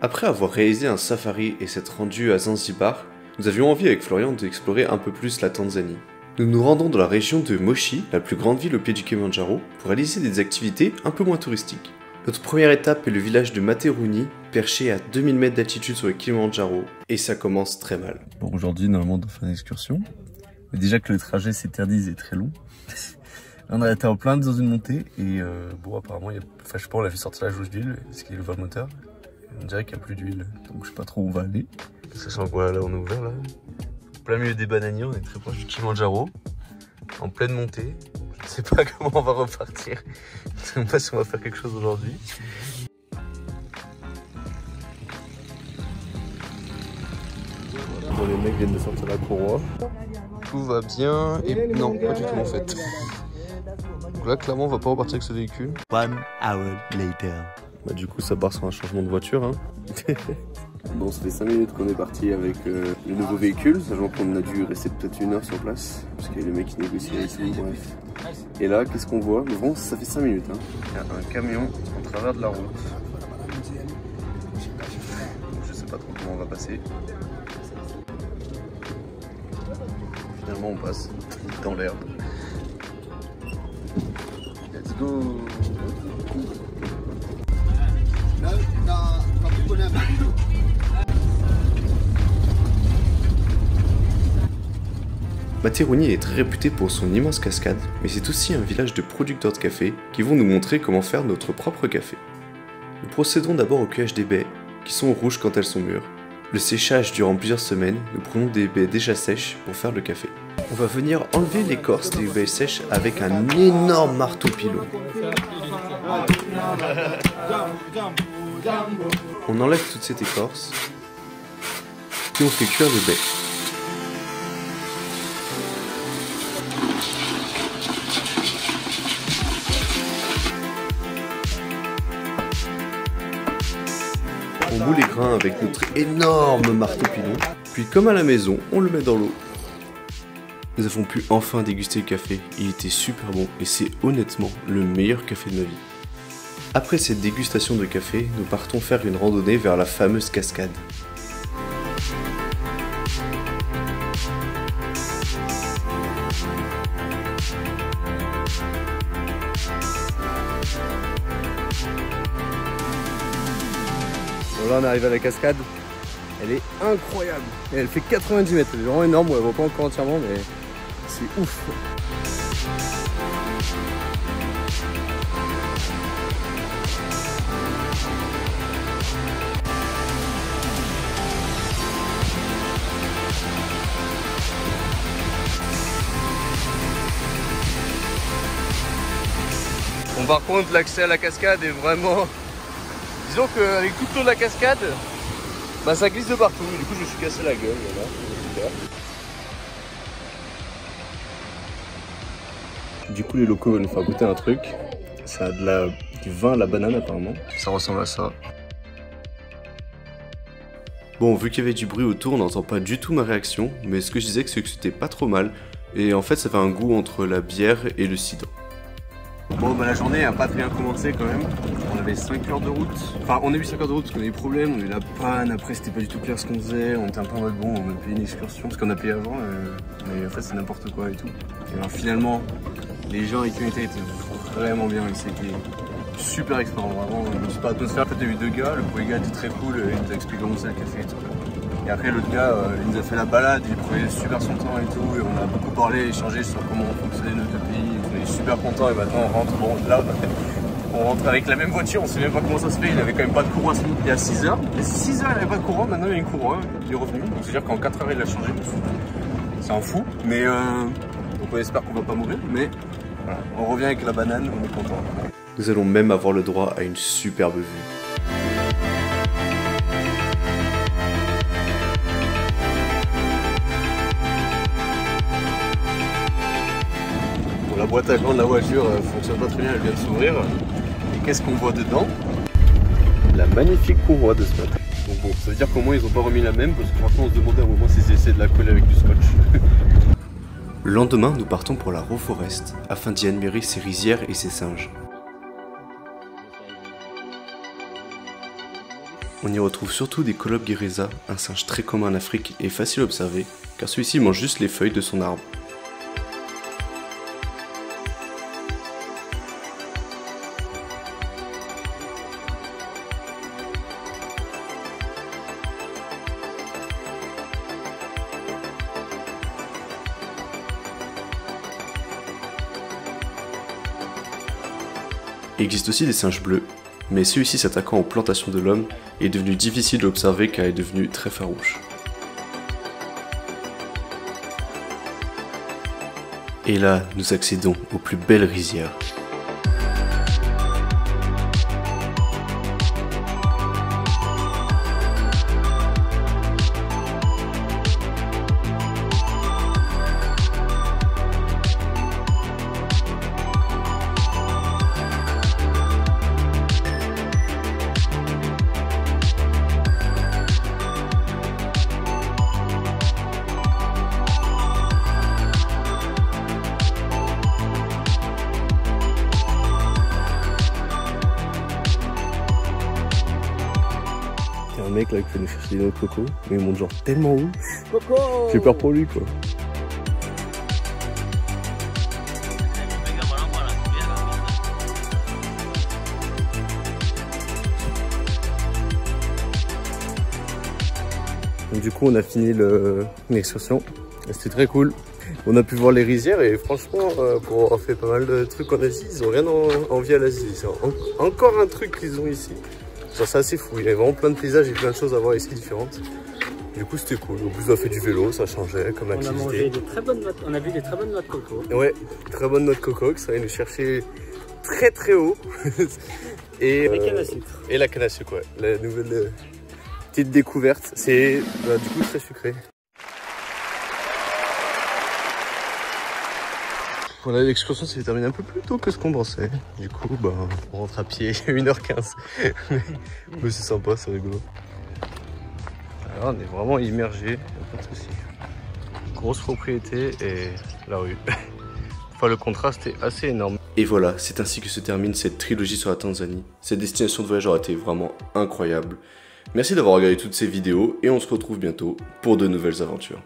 Après avoir réalisé un safari et s'être rendu à Zanzibar, nous avions envie avec Florian d'explorer un peu plus la Tanzanie. Nous nous rendons dans la région de Moshi, la plus grande ville au pied du Kilimandjaro, pour réaliser des activités un peu moins touristiques. Notre première étape est le village de Materuni, perché à 2000 mètres d'altitude sur le Kilimandjaro, et ça commence très mal. Bon, aujourd'hui, normalement, on doit faire une excursion. Mais déjà que le trajet s'éternise et est très long. On a été en plein dans une montée, et bon, apparemment, je sais pas, on l'a fait sortir la jauge d'huile, ce qui est le moteur. On dirait qu'il n'y a plus d'huile, donc je sais pas trop où on va aller. Sachant que voilà, là on est ouvert là. En plein milieu des bananiers, on est très proche du Kilimandjaro. En pleine montée. Je ne sais pas comment on va repartir. Je ne sais pas si on va faire quelque chose aujourd'hui. Bon, les mecs viennent de sortir la courroie. Tout va bien et non, pas du tout en fait. Donc là, clairement, on va pas repartir avec ce véhicule. 1 hour later. Bah du coup ça part sur un changement de voiture hein. Bon, ça fait 5 minutes qu'on est parti avec le nouveau véhicule, sachant qu'on a dû rester peut-être 1 heure sur place parce qu'il y a le mec qui négocie avec nous, bref. Et là qu'est-ce qu'on voit? Bon, ça fait 5 minutes hein. Il y a un camion en travers de la route. Je sais pas trop comment on va passer. Finalement on passe dans l'herbe. Let's go. Materuni est très réputé pour son immense cascade, mais c'est aussi un village de producteurs de café qui vont nous montrer comment faire notre propre café. Nous procédons d'abord au cueillage des baies, qui sont rouges quand elles sont mûres. Le séchage durant plusieurs semaines, nous prenons des baies déjà sèches pour faire le café. On va venir enlever l'écorce des baies sèches avec un énorme marteau pilon. On enlève toute cette écorce, puis on fait cuire les baies. On bout les grains avec notre énorme marteau pilon, puis comme à la maison, on le met dans l'eau. Nous avons pu enfin déguster le café, il était super bon et c'est honnêtement le meilleur café de ma vie. Après cette dégustation de café, nous partons faire une randonnée vers la fameuse cascade. Bon là on arrive à la cascade, elle est incroyable, et elle fait 90 mètres, elle est vraiment énorme, on la voit pas encore entièrement mais c'est ouf. Bon par contre l'accès à la cascade est vraiment... Disons qu'avec tout le tour de la cascade, bah ça glisse de partout, du coup je me suis cassé la gueule, voilà, super. Du coup les locaux veulent nous faire goûter un truc, ça a du vin à la banane apparemment, ça ressemble à ça. Bon, vu qu'il y avait du bruit autour, on n'entend pas du tout ma réaction, mais ce que je disais c'est que c'était pas trop mal, et en fait ça fait un goût entre la bière et le cidre. Bon bah la journée a pas très bien commencé quand même, on avait 5 heures de route, enfin on a eu 5 heures de route parce qu'on a eu des problèmes, on a eu la panne, après c'était pas du tout clair ce qu'on faisait, on était un peu en mode bon on a payé une excursion parce qu'on a payé avant, mais en fait c'est n'importe quoi et tout. Et alors finalement les gens avec qui on étaient vraiment bien, c'était super expérience, vraiment super atmosphère. En fait il y a eu 2 gars, le premier gars était très cool, il nous a expliqué comment c'est le café et tout. Et après l'autre gars il nous a fait la balade, il prenait super son temps et tout, et on a beaucoup parlé, échangé sur comment fonctionnait nos 2 pays. On est super content et maintenant on rentre, bon là on rentre avec la même voiture, on sait même pas comment ça se fait, il avait quand même pas de courant il y a 6 heures, et 6 heures il avait pas de courant, maintenant il y a une courant, il est revenu, donc c'est à dire qu'en 4 heures il l'a changé, c'est un fou, mais donc on espère qu'on va pas mourir, mais voilà, on revient avec la banane, on est content. Nous allons même avoir le droit à une superbe vue. La boîte à gants de la voiture fonctionne pas très bien, elle vient de s'ouvrir. Et qu'est-ce qu'on voit dedans? La magnifique courroie de ce matin. Donc bon, ça veut dire qu'au moins ils ont pas remis la même, parce que franchement on se demandait à un moment s'ils essaient de la coller avec du scotch. Le lendemain, nous partons pour la Raw Forest, afin d'y admirer ses rizières et ses singes. On y retrouve surtout des Colobguereza, un singe très commun en Afrique et facile à observer, car celui-ci mange juste les feuilles de son arbre. Il existe aussi des singes bleus, mais celui-ci s'attaquant aux plantations de l'homme est devenu difficile de l'observer car il est devenu très farouche. Et là, nous accédons aux plus belles rizières. Un mec là qui fait nous chercher des noix de coco, mais il monte genre tellement haut. J'ai peur pour lui quoi. Donc, du coup on a fini l'excursion, c'était très cool. On a pu voir les rizières et franchement pour avoir fait pas mal de trucs en Asie, ils ont rien envie à l'Asie. C'est encore un truc qu'ils ont ici. C'est assez fou, il y avait vraiment plein de paysages et plein de choses à voir ici différentes. Du coup c'était cool, en plus on a fait du vélo, ça changeait comme activité. On a mangé des très bonnes noix, on a vu des très bonnes noix de coco. Ouais, très bonnes noix de coco, ça allait nous chercher très haut. Et la canne à sucre. Et la canne à sucre, ouais, la nouvelle petite découverte, c'est du coup très sucré. Voilà, l'excursion s'est terminée un peu plus tôt que ce qu'on pensait. Du coup, on rentre à pied, 1h15. Mais c'est sympa, c'est rigolo. Alors, on est vraiment immergé, pas de soucis. Grosse propriété et la rue. Enfin, le contraste est assez énorme. Et voilà, c'est ainsi que se termine cette trilogie sur la Tanzanie. Cette destination de voyage aura été vraiment incroyable. Merci d'avoir regardé toutes ces vidéos et on se retrouve bientôt pour de nouvelles aventures.